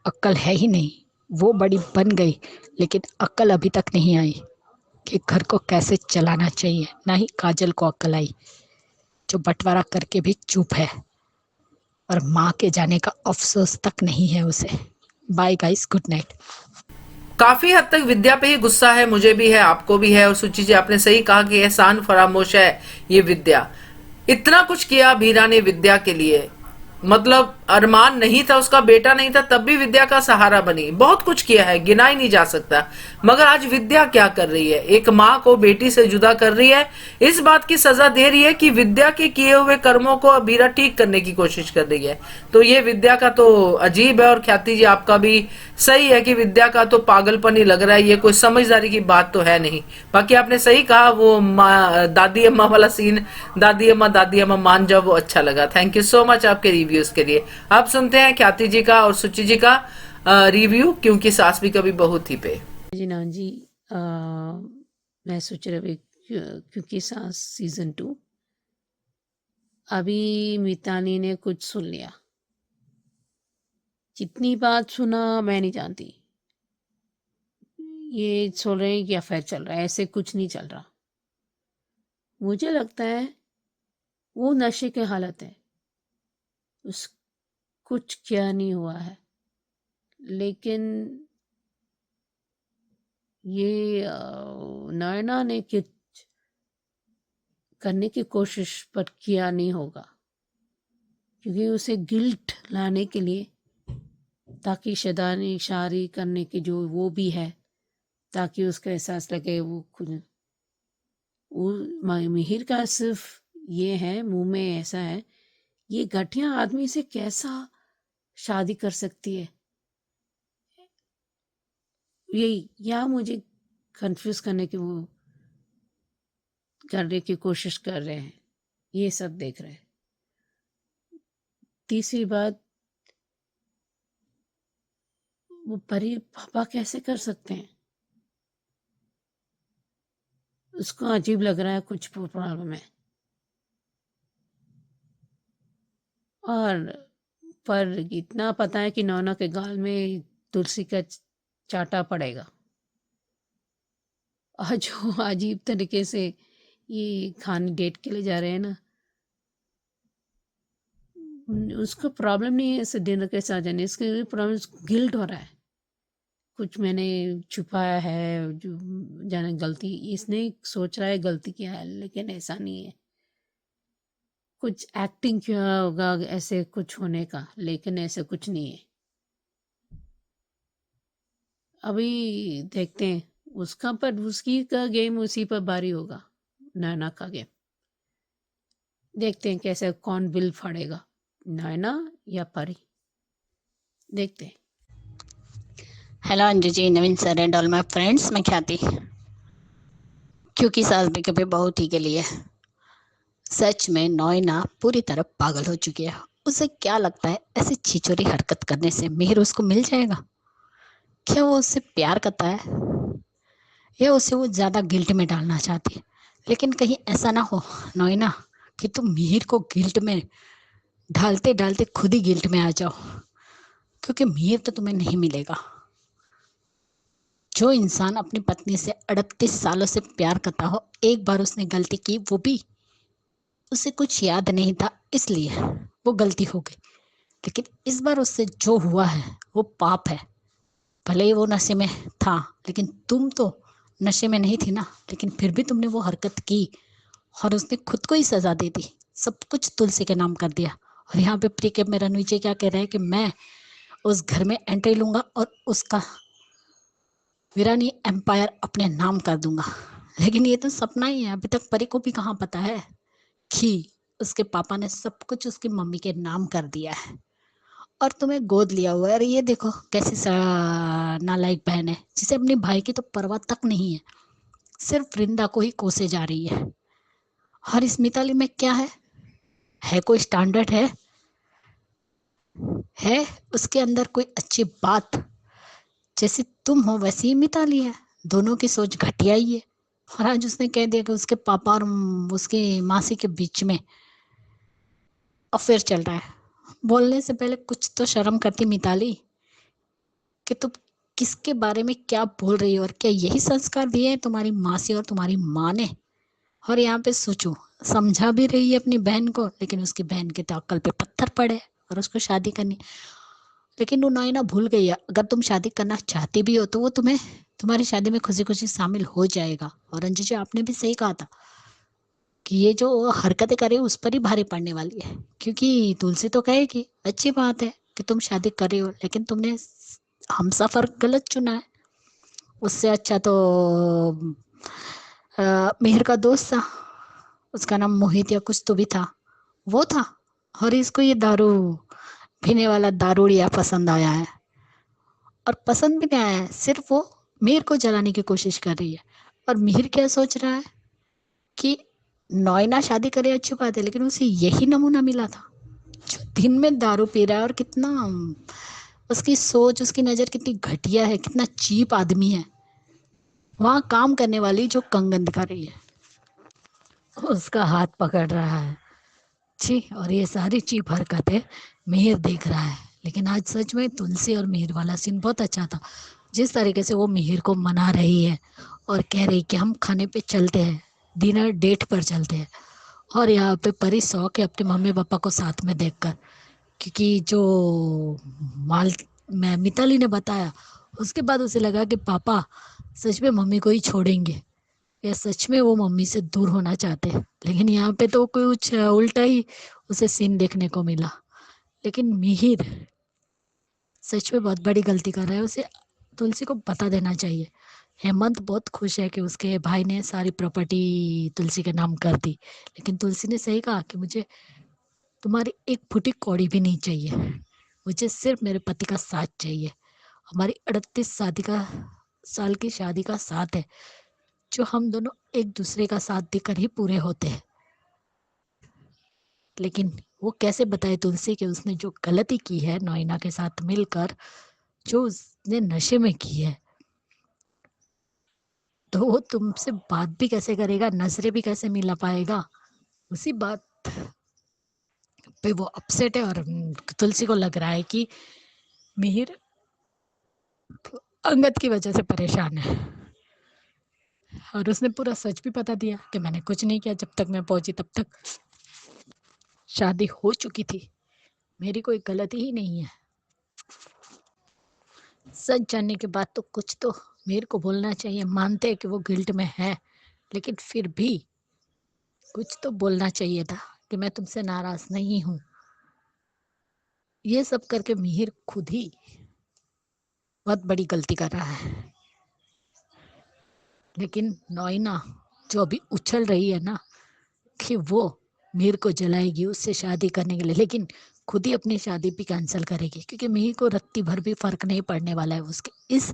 अक्ल है ही नहीं। वो बड़ी बन गई, लेकिन अक्ल अभी तक नहीं आई कि घर को कैसे चलाना चाहिए। ना ही काजल को अक्ल आई, जो बंटवारा करके भी चुप है, और माँ के जाने का अफसोस तक नहीं है उसे। Bye guys, good night. काफी हद तक विद्या पे ही गुस्सा है, मुझे भी है, आपको भी है। और सुचि जी, आपने सही कहा कि एहसान फरामोश है ये विद्या। इतना कुछ किया बीरा ने विद्या के लिए, मतलब अरमान नहीं था, उसका बेटा नहीं था, तब भी विद्या का सहारा बनी। बहुत कुछ किया है, गिना ही नहीं जा सकता। मगर आज विद्या क्या कर रही है, एक माँ को बेटी से जुदा कर रही है, इस बात की सजा दे रही है कि विद्या के किए हुए कर्मों को बीरा ठीक करने की कोशिश कर रही है। तो ये विद्या का तो अजीब है। और ख्याति जी, आपका भी सही है कि विद्या का तो पागलपन ही लग रहा है, ये कोई समझदारी की बात तो है नहीं। बाकी आपने सही कहा, वो दादी अम्मा वाला सीन, दादी अम्मा मान जाओ, वो अच्छा लगा। थैंक यू सो मच आपके रिव्यूज के लिए। अब सुनते हैं ख्याति जी का और सुचि जी का रिव्यू, क्योंकि सास भी कभी बहू थी पे। जी ना जी, मैं सोच रही क्योंकि सास सीजन 2 अभी मिताली ने कुछ सुन लिया। जितनी बात सुना मैं नहीं जानती, ये सोच रहे हैं कि अफेयर चल रहा है, ऐसे कुछ नहीं चल रहा। मुझे लगता है वो नशे के हालत है, उस कुछ किया नहीं हुआ है, लेकिन ये नैना ने कुछ करने की कोशिश पर किया नहीं होगा, क्योंकि उसे गिल्ट लाने के लिए, ताकि शैतानी शारी करने की जो वो भी है, ताकि उसका एहसास लगे वो खुद वो मिहिर का सिर्फ ये है, मुंह में ऐसा है, ये घटिया आदमी से कैसा शादी कर सकती है, यही या मुझे कंफ्यूज करने की वो करने की कोशिश कर रहे हैं, ये सब देख रहे हैं। तीसरी बात, वो परी पापा कैसे कर सकते हैं, उसको अजीब लग रहा है, कुछ प्रॉब्लम है। और पर इतना पता है कि नौना के गाल में तुलसी का चाटा पड़ेगा, और जो अजीब तरीके से ये खाने डेट के लिए जा रहे हैं ना, उसको प्रॉब्लम नहीं है इसे डिनर के साथ जाने, इसके प्रॉब्लम गिल्ट हो रहा है, कुछ मैंने छुपाया है, जो जाने गलती इसने सोच रहा है गलती किया है, लेकिन ऐसा नहीं है, कुछ एक्टिंग किया होगा ऐसे कुछ होने का, लेकिन ऐसे कुछ नहीं है। अभी देखते हैं उसका, पर उसकी का गेम उसी पर बारी होगा, नैना का गेम। देखते हैं कैसे कौन बिल फाड़ेगा, नैना या परी, देखते हैं। Hello Anju ji, Naveen sir and all my friends, मैं ख्याति। क्योंकि सास भी कभी बहू थी के लिए सच में नैना पूरी तरह पागल हो चुकी है। उसे क्या लगता है ऐसी छिचोरी हरकत करने से मिहिर उसको मिल जाएगा? क्या वो उससे प्यार करता है या उसे वो ज्यादा गिल्ट में डालना चाहती है? लेकिन कहीं ऐसा ना हो नैना कि तुम मिहिर को गिल्ट में डालते डालते खुद ही गिल्ट में आ जाओ, क्योंकि मिहिर तो तुम्हें नहीं मिलेगा। जो इंसान अपनी पत्नी से 38 सालों से प्यार करता हो, एक बार उसने गलती की, वो भी उसे कुछ याद नहीं था इसलिए वो गलती हो गई, लेकिन इस बार उससे जो हुआ है वो पाप है। भले ही वो नशे में था, लेकिन तुम तो नशे में नहीं थी ना, लेकिन फिर भी तुमने वो हरकत की और उसने खुद को ही सजा दे दी, सब कुछ तुलसी के नाम कर दिया। और यहाँ पे प्री कैप में रणवीर क्या कह रहे हैं कि मैं उस घर में एंट्री लूंगा और उसका वीरानी एम्पायर अपने नाम कर दूंगा। लेकिन ये तो सपना ही है, अभी तक परी को भी कहाँ पता है कि उसके पापा ने सब कुछ उसकी मम्मी के नाम कर दिया है और तुम्हें गोद लिया हुआ है। और ये देखो कैसी नालायक बहन है, जिसे अपने भाई की तो परवाह तक नहीं है, सिर्फ वृंदा को ही कोसे जा रही है। और इस मिताली में क्या है कोई स्टैंडर्ड है उसके अंदर कोई अच्छी बात? जैसे तुम हो वैसी ही मिताली है, दोनों की सोच घटिया ही है। और आज उसने कह दिया कि उसके पापा और उसकी मासी के बीच में अफेयर चल रहा है। बोलने से पहले कुछ तो शर्म करती मिताली कि तुम किसके बारे में क्या बोल रही हो, और क्या यही संस्कार दिए हैं तुम्हारी मासी और तुम्हारी माँ ने? और यहाँ पे सोचो, समझा भी रही है अपनी बहन को, लेकिन उसकी बहन के तो अक्ल पे पत्थर पड़े और उसको शादी करनी। लेकिन वो नैना भूल गई है, अगर तुम शादी करना चाहती भी हो तो वो तुम्हारी शादी में खुशी खुशी शामिल हो जाएगा। और अंजू जी, आपने भी सही कहा था कि ये जो हरकतें करे उस पर ही भारी पड़ने वाली है, क्योंकि तुलसी तो कहेगी अच्छी बात है कि तुम शादी कर रही हो, लेकिन तुमने हमसफर गलत चुना है। उससे अच्छा तो मिहिर का दोस्त था, उसका नाम मोहित या कुछ तो भी था, वो था। और इसको ये दारू पीने वाला दारूड़िया पसंद आया है, और पसंद भी नहीं आया है, सिर्फ वो मिहिर को जलाने की कोशिश कर रही है। और मिहिर क्या सोच रहा है कि नैना शादी करे अच्छी बात है, लेकिन उसे यही नमूना मिला था जो दिन में दारू पी रहा है। और कितना उसकी सोच, उसकी नज़र कितनी घटिया है, कितना चीप आदमी है। वहाँ काम करने वाली जो कंगन दिखा रही है, उसका हाथ पकड़ रहा है जी। और ये सारी चीप हरकतें मिहिर देख रहा है। लेकिन आज सच में तुलसी और मिहिर वाला सीन बहुत अच्छा था, जिस तरीके से वो मिहिर को मना रही है और कह रही कि हम खाने पे चलते हैं, डिनर डेट पर चलते हैं। और यहाँ पे परी शौक है अपने मम्मी पापा को साथ में देखकर, क्योंकि जो मैं मिताली ने बताया उसके बाद उसे लगा कि पापा सच में मम्मी को ही छोड़ेंगे या सच में वो मम्मी से दूर होना चाहते हैं। लेकिन यहाँ पे तो कुछ उल्टा ही उसे सीन देखने को मिला। लेकिन मिहिर सच में बहुत बड़ी गलती कर रहा है, उसे तुलसी को बता देना चाहिए। हेमंत बहुत खुश है कि उसके भाई ने सारी प्रॉपर्टी तुलसी के नाम कर दी, लेकिन तुलसी ने सही कहा कि मुझे तुम्हारी एक फुटी कौड़ी भी नहीं चाहिए, मुझे सिर्फ मेरे पति का साथ चाहिए। हमारी 38 साल की शादी का साथ है, जो हम दोनों एक दूसरे का साथ देकर ही पूरे होते हैं। लेकिन वो कैसे बताए तुलसी कि उसने जो गलती की है नोइना के साथ मिलकर, जो उसने नशे में की है, तो वो तुमसे बात भी कैसे करेगा, नजरें भी कैसे मिला पाएगा। उसी बात पे वो अपसेट है और तुलसी को लग रहा है कि मिहिर अंगद की वजह से परेशान है। और उसने पूरा सच भी बता दिया कि मैंने कुछ नहीं किया, जब तक मैं पहुंची तब तक शादी हो चुकी थी, मेरी कोई गलती ही नहीं है। सच जानने के बाद तो कुछ तो मेरे को बोलना चाहिए। मानते हैं कि वो गिल्ट में है, लेकिन फिर भी कुछ तो बोलना चाहिए था कि मैं तुमसे नाराज नहीं हूं। ये सब करके मिहिर खुद ही बहुत बड़ी गलती कर रहा है। लेकिन नोइना जो अभी उछल रही है ना कि वो मिहिर को जलाएगी उससे शादी करने के लिए, लेकिन खुद ही अपनी शादी भी कैंसिल करेगी, क्योंकि मिहिर को रत्ती भर भी फर्क नहीं पड़ने वाला है उसके इस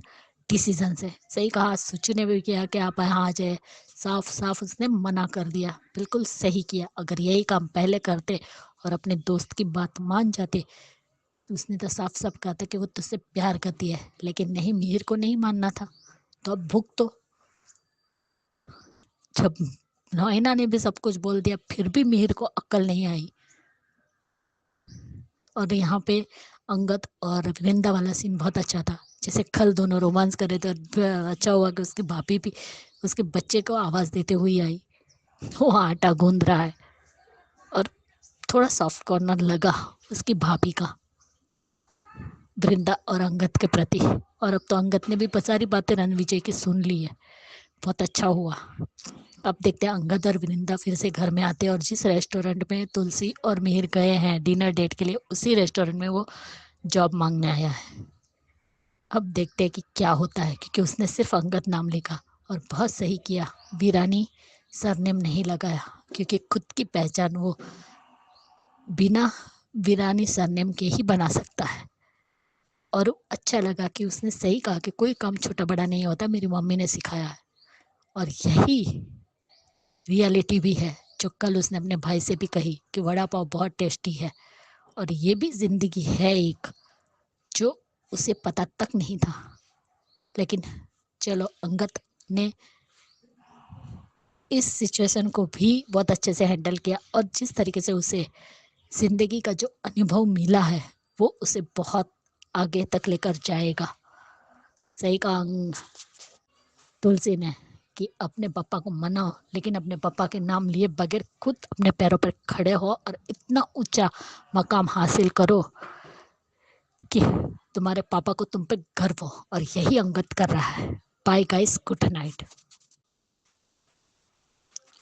डिसीजन से। सही कहा सुचु ने भी किया कि आप यहाँ आ जाए, साफ साफ उसने मना कर दिया। बिल्कुल सही किया। अगर यही काम पहले करते और अपने दोस्त की बात मान जाते, तो उसने तो साफ साफ कहा था कि वो तुझसे प्यार करती है, लेकिन नहीं, मिहिर को नहीं मानना था। तो अब भुग तो। जब नोइना ने भी सब कुछ बोल दिया फिर भी मिहिर को अक्ल नहीं आई। और यहाँ पे अंगद और वृंदा वाला सीन बहुत अच्छा था, जैसे कल दोनों रोमांस कर रहे थे। अच्छा हुआ कि उसकी भाभी भी उसके बच्चे को आवाज देते हुए आई, वो आटा गूंद रहा है। और थोड़ा सॉफ्ट कॉर्नर लगा उसकी भाभी का वृंदा और अंगद के प्रति। और अब तो अंगद ने भी सारी बातें रणविजय की सुन ली है, बहुत अच्छा हुआ। अब देखते हैं अंगद और वृंदा फिर से घर में आते हैं, और जिस रेस्टोरेंट में तुलसी और मिहिर गए हैं डिनर डेट के लिए, उसी रेस्टोरेंट में वो जॉब मांगने आया है। अब देखते हैं कि क्या होता है, क्योंकि उसने सिर्फ अंगद नाम लिखा और बहुत सही किया, वीरानी सरनेम नहीं लगाया, क्योंकि खुद की पहचान वो बिना वीरानी सरनेम के ही बना सकता है। और अच्छा लगा कि उसने सही कहा कि कोई काम छोटा बड़ा नहीं होता, मेरी मम्मी ने सिखाया है। और यही रियलिटी भी है जो कल उसने अपने भाई से भी कही कि वड़ा पाव बहुत टेस्टी है। और ये भी जिंदगी है एक, जो उसे पता तक नहीं था। लेकिन चलो, अंगद ने इस सिचुएशन को भी बहुत अच्छे से हैंडल किया, और जिस तरीके से उसे जिंदगी का जो अनुभव मिला है वो उसे बहुत आगे तक लेकर जाएगा। सही कहा तुलसी ने कि अपने पापा को मनाओ, लेकिन अपने पापा के नाम लिए बगैर खुद अपने पैरों पर खड़े हो और इतना ऊंचा मकाम हासिल करो कि तुम्हारे पापा को तुम पे गर्व हो। और यही अंगद कर रहा है। Bye guys, good night.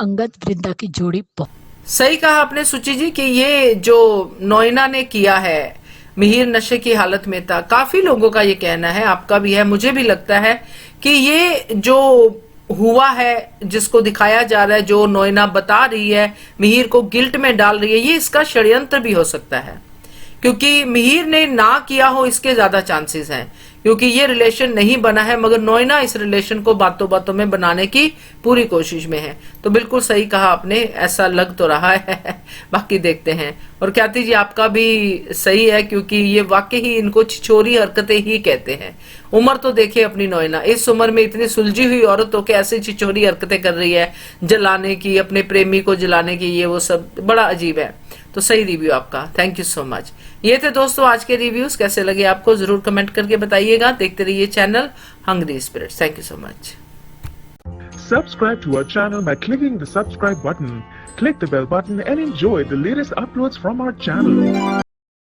Angad Vrinda की जोड़ी बहुत सही कहा आपने सुचि जी कि ये जो नोइना ने किया है, मिहिर नशे की हालत में था। काफी लोगों का ये कहना है, आपका भी है, मुझे भी लगता है कि ये जो हुआ है, जिसको दिखाया जा रहा है, जो नोइना बता रही है, मिहिर को गिल्ट में डाल रही है, ये इसका षड्यंत्र भी हो सकता है। क्योंकि मिहिर ने ना किया हो इसके ज्यादा चांसेस हैं, क्योंकि ये रिलेशन नहीं बना है, मगर नोइना इस रिलेशन को बातों बातों में बनाने की पूरी कोशिश में है। तो बिल्कुल सही कहा आपने, ऐसा लग तो रहा है। बाकी देखते हैं। और ख्याति जी, आपका भी सही है, क्योंकि ये वाकई ही इनको छिछोरी हरकतें ही कहते हैं। उम्र तो देखिए अपनी नोइना, इस उम्र में इतनी सुलझी हुई औरत हो के ऐसे छिछोरी हरकतें कर रही है, जलाने की, अपने प्रेमी को जलाने की, ये वो सब बड़ा अजीब है। तो सही रिव्यू आपका, थैंक यू सो मच। ये थे दोस्तों आज के रिव्यूज, कैसे लगे आपको जरूर कमेंट करके बताइएगा। देखते रहिए channel Hungry Spirits. Thank you so much. Subscribe to our channel by clicking the subscribe button. Click the bell button and enjoy the latest uploads from our channel.